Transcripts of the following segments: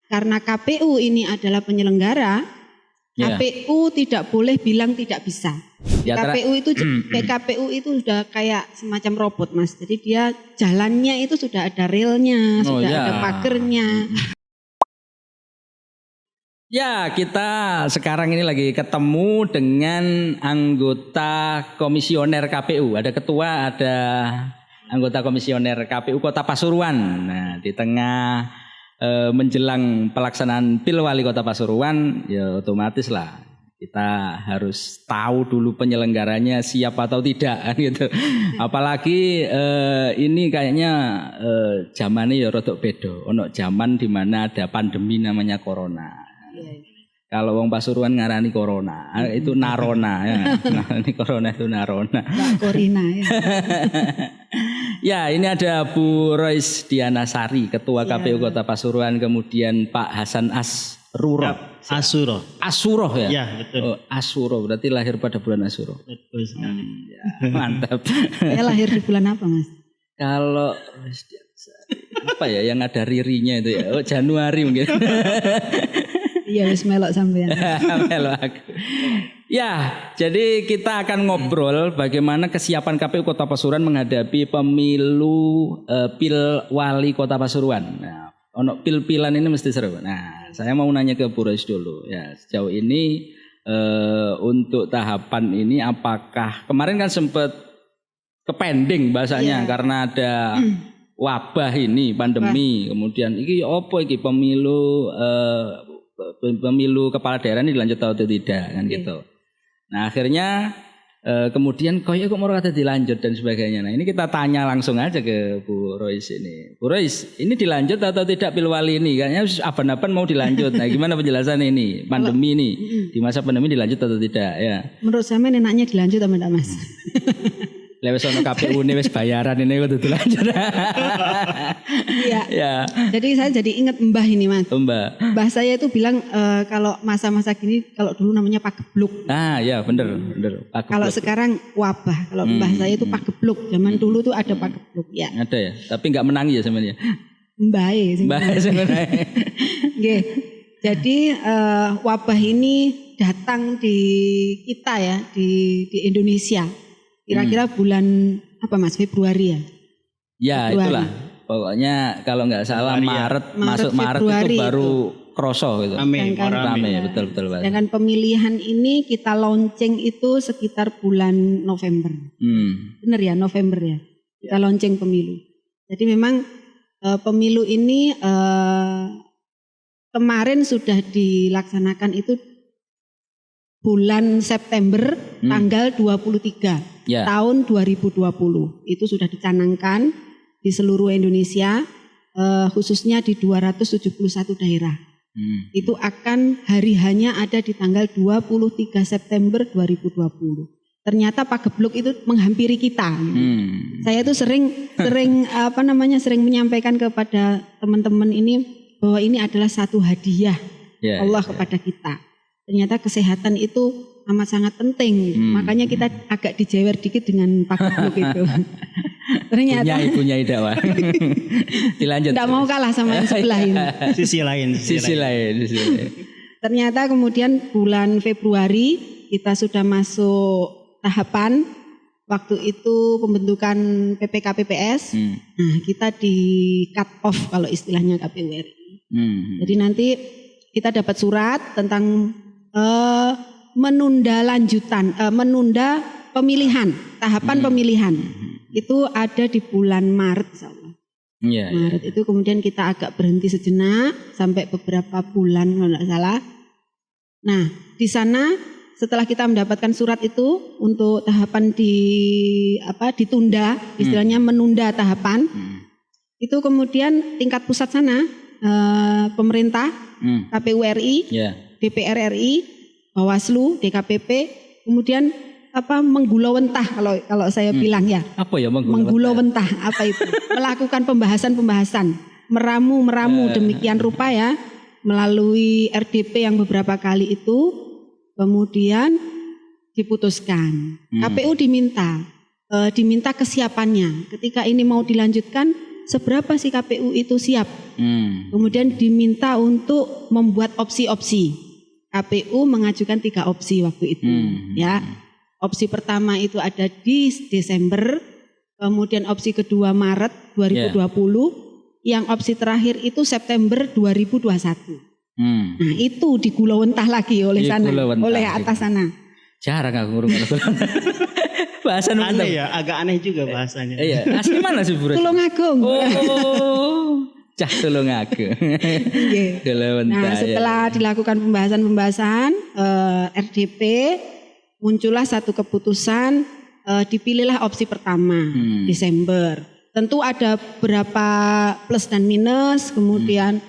karena KPU ini adalah penyelenggara, KPU tidak boleh bilang tidak bisa. PKPU itu sudah kayak semacam robot, Mas. Jadi dia jalannya itu sudah ada relnya, ada pagernya. Ya, kita sekarang ini lagi ketemu dengan anggota komisioner KPU. Ada ketua, ada anggota komisioner KPU Kota Pasuruan. Nah, di tengah menjelang pelaksanaan Pil Wali Kota Pasuruan, ya otomatis lah kita harus tahu dulu penyelenggaranya siap atau tidak kan gitu. Apalagi ini kayaknya zamannya ya rodok beda. Ono zaman di mana ada pandemi namanya corona. Kalau wong Pasuruan ngarani corona, itu narona ya. Nah, ini corona itu narona. Mbak Korina ya. Ya, ini ada Bu Rois Dianasari, Ketua KPU Kota Pasuruan, kemudian Pak Hasan Asruro. Asuro ya? Ya, betul. Oh, Asuro, berarti lahir pada bulan Asuro. Betul sekali. Ya, mantap. Saya lahir di bulan apa, Mas? Kalau apa ya yang ada ririnya itu ya? Oh, Januari mungkin. Iya, wis melok sampean. Melok aku. Ya, jadi kita akan ngobrol bagaimana kesiapan KPU Kota Pasuruan menghadapi pemilu Pil Wali Kota Pasuruan. Nah, ono pil-pilan ini mesti seru. Nah, saya mau nanya ke Bu Rois dulu. Ya, sejauh ini untuk tahapan ini apakah kemarin kan sempat kepending bahasanya karena ada wabah ini, pandemi. Kemudian iki opo iki pemilu kepala daerah ini dilanjut atau tidak kan gitu. Nah akhirnya kemudian kok mau kata dilanjut dan sebagainya. Nah ini kita tanya langsung aja ke Bu Rois ini. Bu Rois ini dilanjut atau tidak Pilwali ini? Kayaknya aban-aban mau dilanjut. Nah gimana penjelasan ini? Pandemi ini di masa pandemi dilanjut atau tidak ya? Menurut saya enaknya dilanjut sama enggak, Mas? Lewat sono KPU ini wis bayaran ini kudu dilanjut. Iya. Ya. Jadi saya jadi ingat Mbah ini, Mas. Mbah saya itu bilang kalau masa-masa gini kalau dulu namanya pagebluk. Ah ya bener. Kalau sekarang wabah. Kalau Mbah saya itu pagebluk. Zaman dulu tuh ada pagebluk ya. Ada ya, tapi enggak menangi ya sebenarnya. Mbah sebenarnya. Nggih. Jadi wabah ini datang di kita ya, di Indonesia. Kira-kira bulan apa Mas? Februari ya? Ya Februari. Itulah. Pokoknya kalau nggak salah masuk Maret itu baru kroso gitu. Rame, betul. Dengan pemilihan ini kita launching itu sekitar bulan November. Benar ya, November ya. Kita launching pemilu. Jadi memang pemilu ini kemarin sudah dilaksanakan itu bulan September tanggal 23 tahun 2020. Itu sudah dicanangkan di seluruh Indonesia, khususnya di 271 daerah. Itu akan hari-hanya ada di tanggal 23 September 2020. Ternyata pagebluk itu menghampiri kita. Saya tuh sering menyampaikan kepada teman-teman ini bahwa ini adalah satu hadiah Allah kepada kita. Ternyata kesehatan itu amat sangat penting. Makanya kita agak dijewer dikit dengan pagebluk itu. Ternyata punya idawa. Dilanjut. Tidak mau kalah sama yang sebelah ini. Sisi lain. Ternyata kemudian bulan Februari kita sudah masuk tahapan waktu itu pembentukan PPK-PPS. Nah, kita di cut off kalau istilahnya KPU RI. Jadi nanti kita dapat surat tentang menunda pemilihan, tahapan pemilihan itu ada di bulan Maret, insyaallah. Maret itu kemudian kita agak berhenti sejenak sampai beberapa bulan kalau tidak salah. Nah di sana setelah kita mendapatkan surat itu untuk tahapan ditunda, istilahnya menunda tahapan, itu kemudian tingkat pusat sana pemerintah, KPU RI, DPR RI, Bawaslu, DKPP, kemudian menggulawentah kalau saya bilang ya. Apa ya menggulawentah? Apa itu? Melakukan pembahasan, meramu demikian rupa ya, melalui RDP yang beberapa kali itu, kemudian diputuskan. KPU diminta kesiapannya. Ketika ini mau dilanjutkan, seberapa sih KPU itu siap. Kemudian diminta untuk membuat opsi-opsi. KPU mengajukan 3 opsi waktu itu. Ya, opsi pertama itu ada di Desember, kemudian opsi kedua Maret 2020. Yang opsi terakhir itu September 2021. Nah itu digulawentah lagi oleh sana, oleh atas sana. Jarang aku ngurung bahasa aneh ya, agak aneh juga bahasanya. Iya, asli mana sih Bu? Tulungagung. Cah Tulungagung. Nah setelah dilakukan pembahasan RDP, muncullah satu keputusan, dipilihlah opsi pertama Desember. Tentu ada berapa plus dan minus, kemudian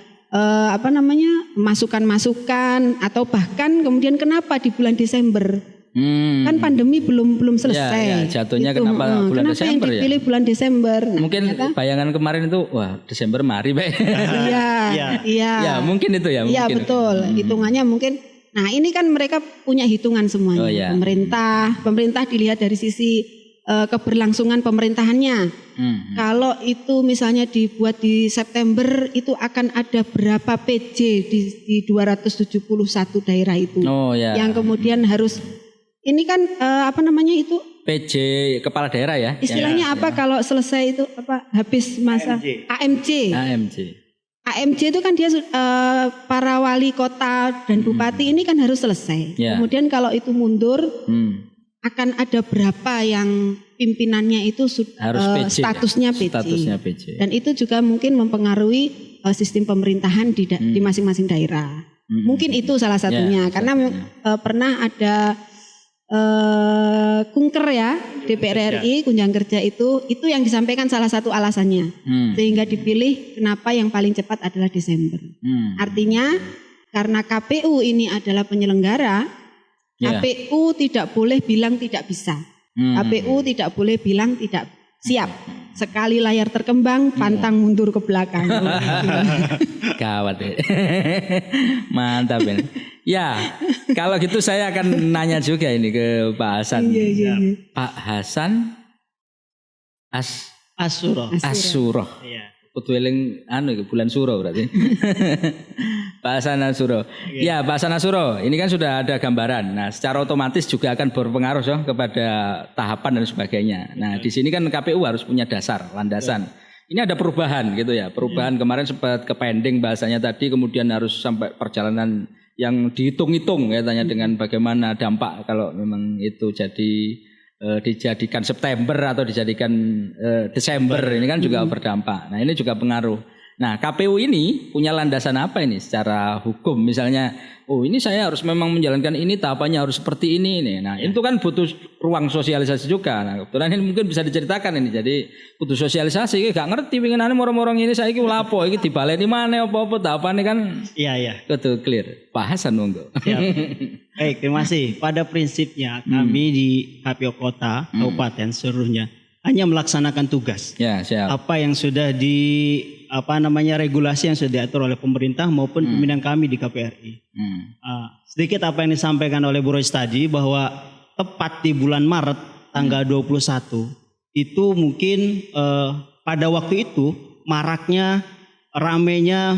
masukan-masukan atau bahkan kemudian kenapa di bulan Desember? Kan pandemi belum selesai. Ya, jatuhnya gitu. Kenapa bulan Desember yang dipilih bulan Desember? Nah, mungkin bayangan kemarin itu wah Desember mari Pak. Iya. Ya, mungkin itu ya. Iya betul. Hitungannya mungkin. Nah ini kan mereka punya hitungan semuanya. Pemerintah dilihat dari sisi keberlangsungan pemerintahannya. Kalau itu misalnya dibuat di September itu akan ada berapa PJ di 271 daerah itu. Yang kemudian harus ini kan itu PJ kepala daerah ya. Istilahnya kalau selesai itu habis masa AMC. AMC itu kan dia para wali kota dan bupati ini kan harus selesai. Kemudian kalau itu mundur akan ada berapa yang pimpinannya itu harus PJ, statusnya PJ. Dan itu juga mungkin mempengaruhi sistem pemerintahan di masing-masing daerah. Mungkin itu salah satunya karena pernah ada kunker ya DPR RI kunjungan kerja itu yang disampaikan salah satu alasannya sehingga dipilih kenapa yang paling cepat adalah Desember. Artinya karena KPU ini adalah penyelenggara, KPU tidak boleh bilang tidak bisa. KPU tidak boleh bilang tidak siap. Sekali layar terkembang, pantang mundur ke belakang. Gawat ya. Mantap ini. Ya, kalau gitu saya akan nanya juga ini ke Pak Hasan. Pak Hasan Asuro. Iya. Kutueling bulan Suro berarti. Pak Hasan Asuro. Ya, Pak Hasan Asuro, ini kan sudah ada gambaran. Nah, secara otomatis juga akan berpengaruh kepada tahapan dan sebagainya. Nah, di sini kan KPU harus punya dasar, landasan. Ini ada perubahan gitu ya. Perubahan kemarin sempat kepending bahasanya tadi, kemudian harus sampai perjalanan yang dihitung-hitung katanya dengan bagaimana dampak kalau memang itu dijadikan September atau dijadikan Desember ini kan juga berdampak. Nah ini juga pengaruh. Nah KPU ini punya landasan apa ini secara hukum misalnya, ini saya harus memang menjalankan ini tahapannya harus seperti ini. Nah itu kan butuh ruang sosialisasi juga. Nah kebetulan ini mungkin bisa diceritakan ini. Jadi butuh sosialisasi, gak ngerti pengenane moro-moro ini saya iki lapo iki dibaleni mana apa-apa tahapannya kan. Iya. Betul clear. Bahasan monggo. Baik, terima kasih. Pada prinsipnya kami di KPU Kota, Kabupaten seluruhnya hanya melaksanakan tugas. Ya, siap. Apa yang sudah regulasi yang sudah diatur oleh pemerintah maupun pimpinan kami di KPRI. Sedikit apa yang disampaikan oleh Bu Rois tadi bahwa tepat di bulan Maret tanggal 21 itu mungkin pada waktu itu maraknya ramenya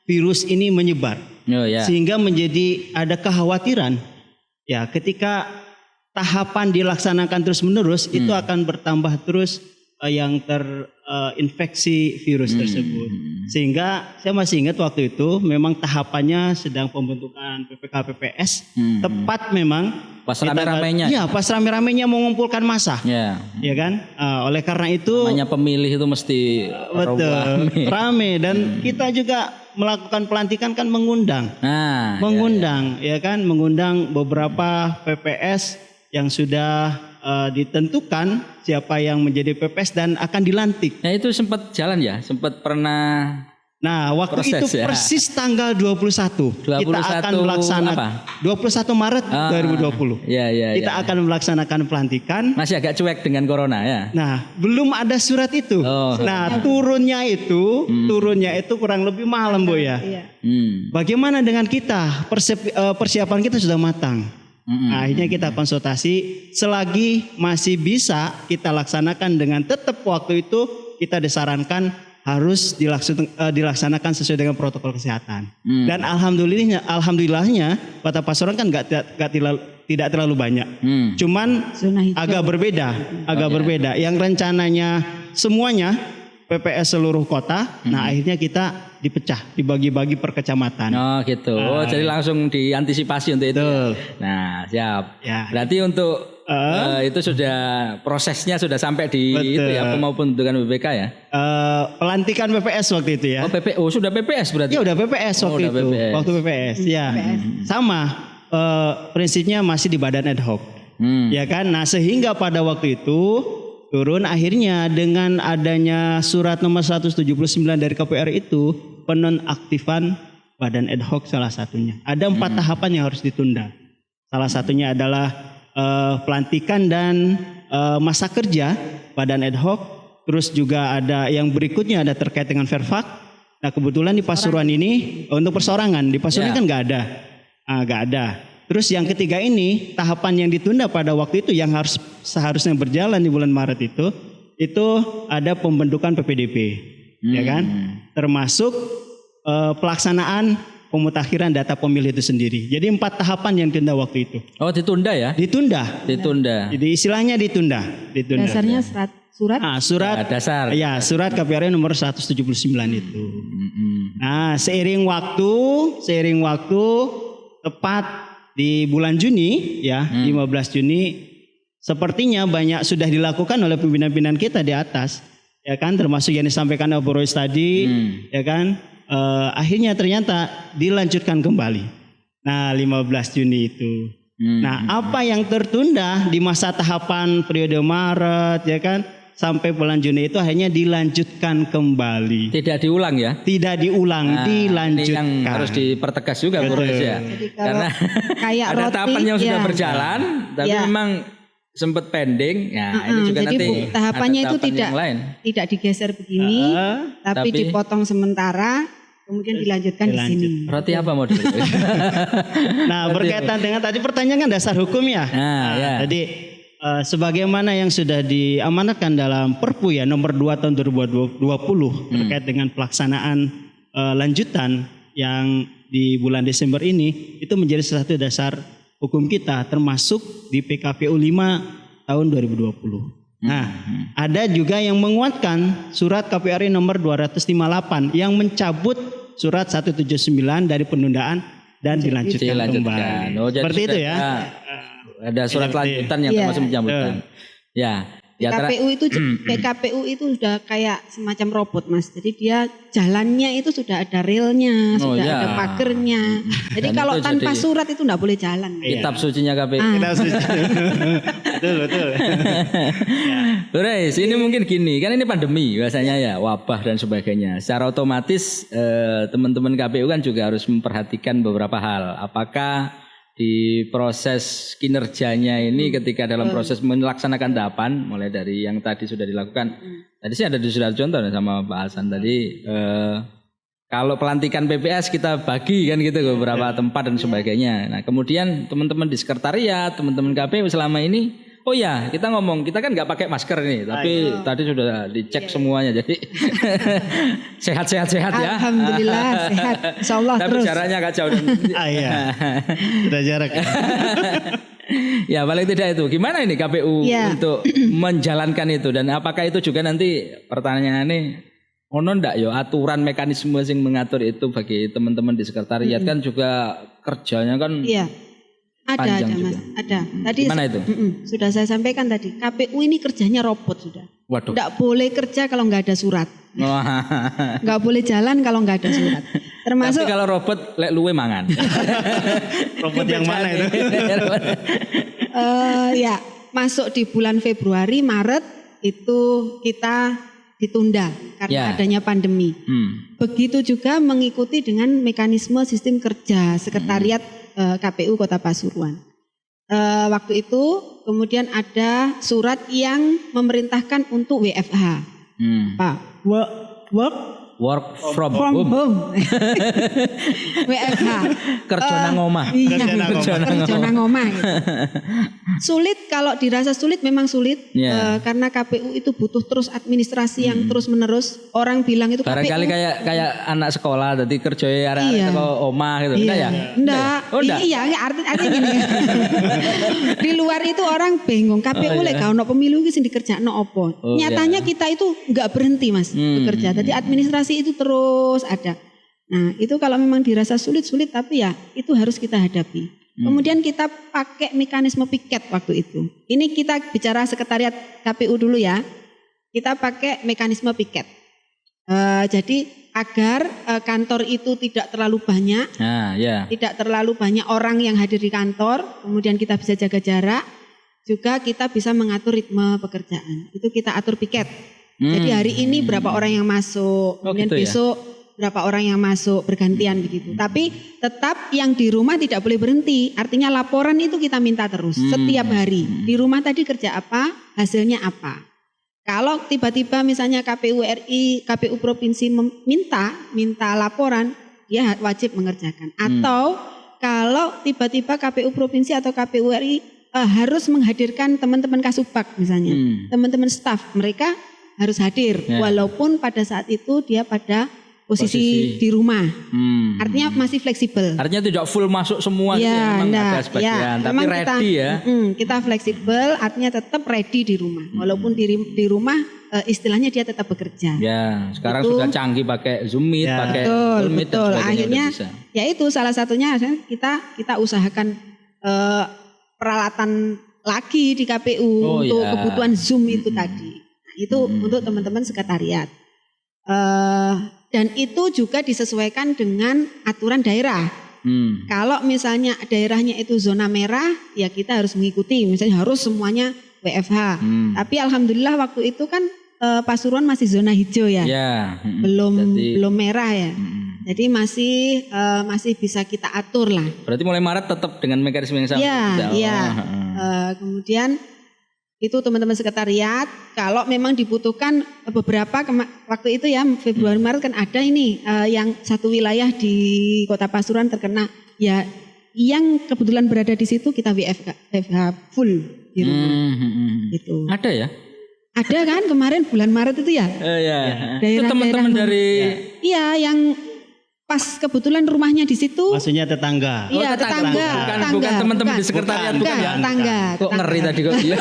virus ini menyebar. Sehingga menjadi ada kekhawatiran ya ketika tahapan dilaksanakan terus-menerus itu akan bertambah terus yang terinfeksi virus tersebut. Sehingga saya masih ingat waktu itu memang tahapannya sedang pembentukan PPK-PPS tepat memang pas rame-ramenya. Iya, pas rame-ramenya mengumpulkan massa. Ya kan? Oleh karena itu namanya pemilih itu mesti rame dan kita juga melakukan pelantikan kan mengundang. Mengundang beberapa PPS yang sudah ditentukan siapa yang menjadi PPS dan akan dilantik. Nah itu sempat jalan ya, sempat pernah. Nah waktu itu persis tanggal 21 kita akan melaksanakan 21 Maret 2020. Kita akan melaksanakan pelantikan. Masih agak cuek dengan corona ya. Nah belum ada surat itu. Nah turunnya itu kurang lebih malam Bu ya. Bagaimana dengan kita? Persiapan kita sudah matang. Akhirnya kita konsultasi selagi masih bisa kita laksanakan dengan tetap waktu itu kita disarankan harus dilaksanakan sesuai dengan protokol kesehatan. Dan alhamdulillahnya Kota Pasuruan kan tidak terlalu banyak. Cuman agak berbeda. Yang rencananya semuanya PPS seluruh kota, nah akhirnya kita dipecah, dibagi-bagi per kecamatan. Oh gitu. Jadi langsung diantisipasi untuk itu. Betul. Nah, siap. Ya. Berarti untuk itu sudah prosesnya sudah sampai di itu ya maupun dengan BPK ya. Pelantikan PPS waktu itu ya. Sudah PPS berarti. Ya udah PPS waktu itu. PPS. Waktu PPS ya. Sama prinsipnya masih di badan ad hoc. Ya kan? Nah, sehingga pada waktu itu turun akhirnya dengan adanya surat nomor 179 dari KPRI itu penonaktifan badan ad hoc salah satunya. Ada 4 tahapan yang harus ditunda. Salah satunya adalah pelantikan dan masa kerja badan ad hoc. Terus juga ada yang berikutnya ada terkait dengan Verfak. Nah kebetulan di Pasuruan ini untuk persorangan di Pasuruan kan nggak ada. Terus yang ketiga ini tahapan yang ditunda pada waktu itu yang seharusnya berjalan di bulan Maret itu ada pembentukan PPDP, ya kan? Termasuk pelaksanaan pemutakhiran data pemilih itu sendiri. Jadi 4 tahapan yang ditunda waktu itu. Oh ditunda ya? Ditunda. Jadi istilahnya ditunda. Dasarnya surat. Surat dasar. Ya, surat KPRI nomor 179 itu. Nah, seiring waktu tepat di bulan Juni ya, 15 Juni sepertinya banyak sudah dilakukan oleh pimpinan-pimpinan kita di atas. Ya kan, termasuk yang disampaikan oleh Bu Rois tadi, ya kan? Akhirnya ternyata dilanjutkan kembali. Nah 15 Juni itu. Nah apa yang tertunda di masa tahapan periode Maret ya kan sampai bulan Juni itu akhirnya dilanjutkan kembali. Tidak diulang ya? Tidak diulang, dilanjutkan. Ini yang harus dipertegas juga Bu Rois ya. Karena kayak ada tahapan yang sudah berjalan tapi memang sempat pending. Nah, ini juga jadi nanti tahapannya itu tidak digeser begini, tapi dipotong sementara, kemudian dilanjutkan di sini. Berarti apa model? Nah, berkaitan dengan tadi pertanyaan kan dasar hukum ya. Jadi sebagaimana yang sudah diamanatkan dalam Perpu ya nomor 2 tahun 2020 terkait dengan pelaksanaan lanjutan yang di bulan Desember ini itu menjadi salah satu dasar hukum kita termasuk di PKPU 5 tahun 2020. Nah, ada juga yang menguatkan surat KPRI nomor 258 yang mencabut surat 179 dari penundaan dan dilanjutkan kembali. Seperti itu ya. Ada surat lanjutan yang termasuk mencabutkan. PKPU itu sudah kayak semacam robot Mas. Jadi dia jalannya itu sudah ada relnya, sudah ada pagernya. Jadi kalau tanpa surat itu enggak boleh jalan. Kitab sucinya KPU. Kitab suci. Betul. Guys, ini mungkin gini, kan ini pandemi biasanya ya, wabah dan sebagainya. Secara otomatis teman-teman KPU kan juga harus memperhatikan beberapa hal. Apakah di proses kinerjanya ini ketika dalam proses melaksanakan tahapan mulai dari yang tadi sudah dilakukan tadi sih sudah contoh sama Pak Hasan tadi kalau pelantikan PPS kita bagi kan gitu ke beberapa tempat dan sebagainya. Nah kemudian teman-teman di sekretariat, teman-teman KPU selama ini kita ngomong kita kan nggak pakai masker nih tapi tadi sudah dicek semuanya jadi sehat ya. Alhamdulillah sehat insyaallah tapi terus. Jaraknya gak jauh. Sudah jarak. Ya paling tidak itu gimana ini KPU untuk menjalankan itu dan apakah itu juga nanti pertanyaannya ono ndak aturan mekanisme yang mengatur itu bagi teman-teman di sekretariat kan juga kerjanya kan ada Mas, ada. Tadi mana itu? Sudah saya sampaikan tadi, KPU ini kerjanya robot sudah. Waduh. Nggak boleh kerja kalau nggak ada surat. Nggak boleh jalan kalau nggak ada surat. Termasuk tapi kalau robot lek luwe mangan. Robot yang mana itu? Masuk di bulan Februari, Maret itu kita ditunda karena adanya pandemi. Begitu juga mengikuti dengan mekanisme sistem kerja sekretariat KPU Kota Pasuruan. Waktu itu kemudian ada surat yang memerintahkan untuk WFH, Pak, work Work from from home. home. WFH. Kerja nang omah. Iya, Kerja kerja nang omah. Gitu. Sulit, kalau dirasa sulit memang sulit. Yeah. Karena KPU itu butuh terus administrasi yang terus menerus. Orang bilang itu Barangkali KPU. kayak anak sekolah tadi kerja Iya. ke omah gitu. Enggak ya? Enggak. Oh, enggak. Iya, artinya gini. Di luar itu orang bingung. KPU lek gak ono pemilu iki sing dikerjakno opo. Oh, Nyatanya kita itu enggak berhenti Mas bekerja. Jadi administrasi itu terus ada. Nah, itu kalau memang dirasa sulit tapi ya itu harus kita hadapi. Kemudian kita pakai mekanisme piket waktu itu. Ini kita bicara sekretariat KPU dulu ya. Kita pakai mekanisme piket. Jadi agar kantor itu tidak terlalu banyak. Nah, ya. Tidak terlalu banyak orang yang hadir di kantor, kemudian kita bisa jaga jarak, juga kita bisa mengatur ritme pekerjaan. Itu kita atur piket. Jadi hari ini berapa orang yang masuk, kemudian gitu ya? besok berapa orang yang masuk, bergantian begitu. Tapi tetap yang di rumah tidak boleh berhenti. Artinya laporan itu kita minta terus setiap hari. Di rumah tadi kerja apa, hasilnya apa. Kalau tiba-tiba misalnya KPU RI, KPU provinsi minta laporan, dia wajib mengerjakan. Atau kalau tiba-tiba KPU provinsi atau KPU RI harus menghadirkan teman-teman Kasubag misalnya, teman-teman staf, mereka harus hadir walaupun pada saat itu dia pada posisi di rumah. Artinya masih fleksibel. Artinya tidak full masuk semua gitu ya, memang ada sebagian, tapi ready kita fleksibel, artinya tetap ready di rumah. Walaupun di rumah istilahnya dia tetap bekerja. Ya, sekarang sudah canggih pakai Zoom Meet, pakai Google Meet dan betul. sebagainya. Akhirnya bisa. Ya itu salah satunya kita usahakan peralatan lagi di KPU untuk kebutuhan Zoom itu tadi. Nah, itu untuk teman-teman sekretariat. Dan itu juga disesuaikan dengan aturan daerah. Kalau misalnya daerahnya itu zona merah, ya kita harus mengikuti. Misalnya harus semuanya WFH. Tapi alhamdulillah waktu itu kan Pasuruan masih zona hijau ya, belum merah ya. Jadi masih bisa kita atur lah. Berarti mulai Maret tetap dengan mekanisme yang sama. Iya. Kemudian itu teman-teman sekretariat, kalau memang dibutuhkan beberapa waktu itu ya Februari Maret kan ada ini yang satu wilayah di Kota Pasuruan terkena, ya yang kebetulan berada di situ kita WFH full di rumah. Gitu. Ada ya? Ada kan kemarin bulan Maret itu ya? Iya. Itu teman-teman dari yang pas kebetulan rumahnya di situ. Maksudnya tetangga. Iya, tetangga. Bukan teman-teman di sekretariat, bukan ya? Tetangga. Kok ngeri tadi kok iya.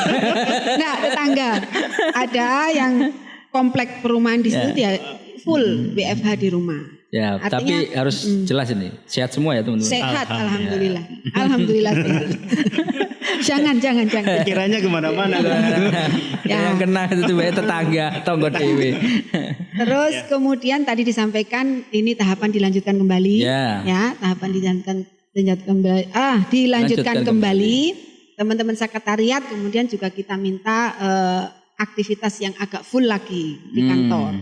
Nah, tetangga. Ada yang komplek perumahan di situ dia full WFH di rumah. Ya, artinya, tapi harus jelas ini. Sehat semua ya teman-teman. Sehat, alhamdulillah. Alhamdulillah sehat. Jangan. Pikirannya kemana-mana. Yang kena itu tetangga, tonggo dewe. Terus kemudian tadi disampaikan ini tahapan dilanjutkan kembali. Ya, tahapan dilanjutkan kembali. Teman-teman sekretariat kemudian juga kita minta aktivitas yang agak full lagi di kantor.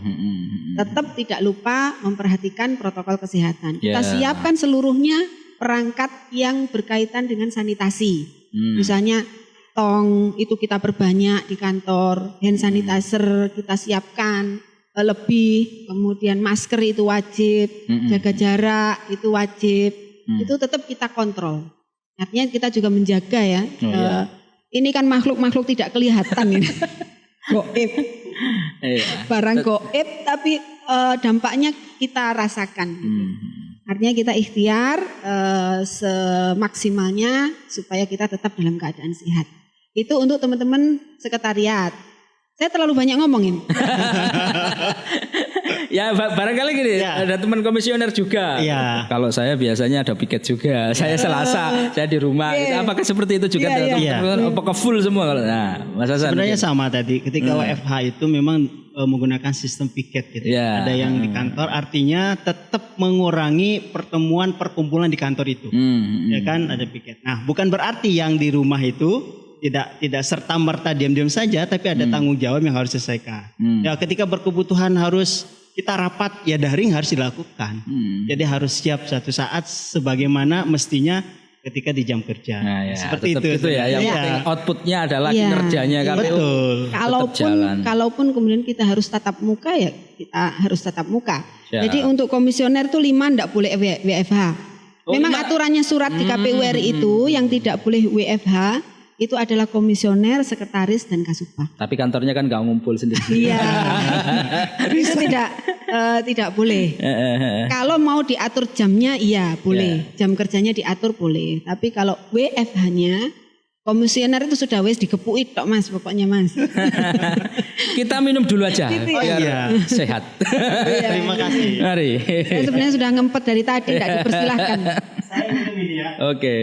Tetap tidak lupa memperhatikan protokol kesehatan. Kita siapkan seluruhnya perangkat yang berkaitan dengan sanitasi. Misalnya tong itu kita perbanyak di kantor, hand sanitizer kita siapkan lebih, kemudian masker itu wajib, jaga jarak itu wajib, itu tetap kita kontrol. Artinya kita juga menjaga ya. Ini kan makhluk-makhluk tidak kelihatan ini. Goib. Barang goib tapi dampaknya kita rasakan. Artinya kita ikhtiar semaksimalnya supaya kita tetap dalam keadaan sehat. Itu untuk teman-teman sekretariat. Saya terlalu banyak ngomongin. Ya barangkali gini, ada teman komisioner juga. Kalau saya biasanya ada piket juga. Saya Selasa, saya di rumah. Apakah seperti itu juga? Apakah full semua? Nah, Mas Hasan. Sebenarnya sama tadi. Ketika WFH itu memang menggunakan sistem piket gitu. Ada yang di kantor, artinya tetap mengurangi perkumpulan di kantor itu. Ya kan, ada piket. Nah, bukan berarti yang di rumah itu tidak serta merta diam-diam saja, tapi ada tanggung jawab yang harus diselesaikan. Ya, ketika berkebutuhan harus kita rapat, ya daring harus dilakukan. Jadi harus siap suatu saat sebagaimana mestinya ketika di jam kerja. Nah, ya, seperti tetap itu. Gitu ya. Yang Iya. penting outputnya adalah Iya. kinerjanya KPU. Betul. Kalaupun kemudian kita harus tatap muka ya kita harus tatap muka. Ya. Jadi untuk komisioner tuh 5 enggak boleh WFH. Oh, Memang 5. aturannya surat di KPU RI itu yang tidak boleh WFH itu adalah komisioner, sekretaris dan kasubag. Tapi kantornya kan nggak ngumpul sendiri. Iya. Itu tidak boleh. Kalau mau diatur jamnya iya boleh. Jam kerjanya diatur boleh. Tapi kalau WFH-nya komisioner itu sudah wes dikepuki tok Mas pokoknya Mas. Kita minum dulu aja Gitu ya. biar Iya. sehat. Terima kasih. Mari. Saya sebenarnya sudah ngempet dari tadi tidak dipersilahkan. Saya minum ini ya. Oke.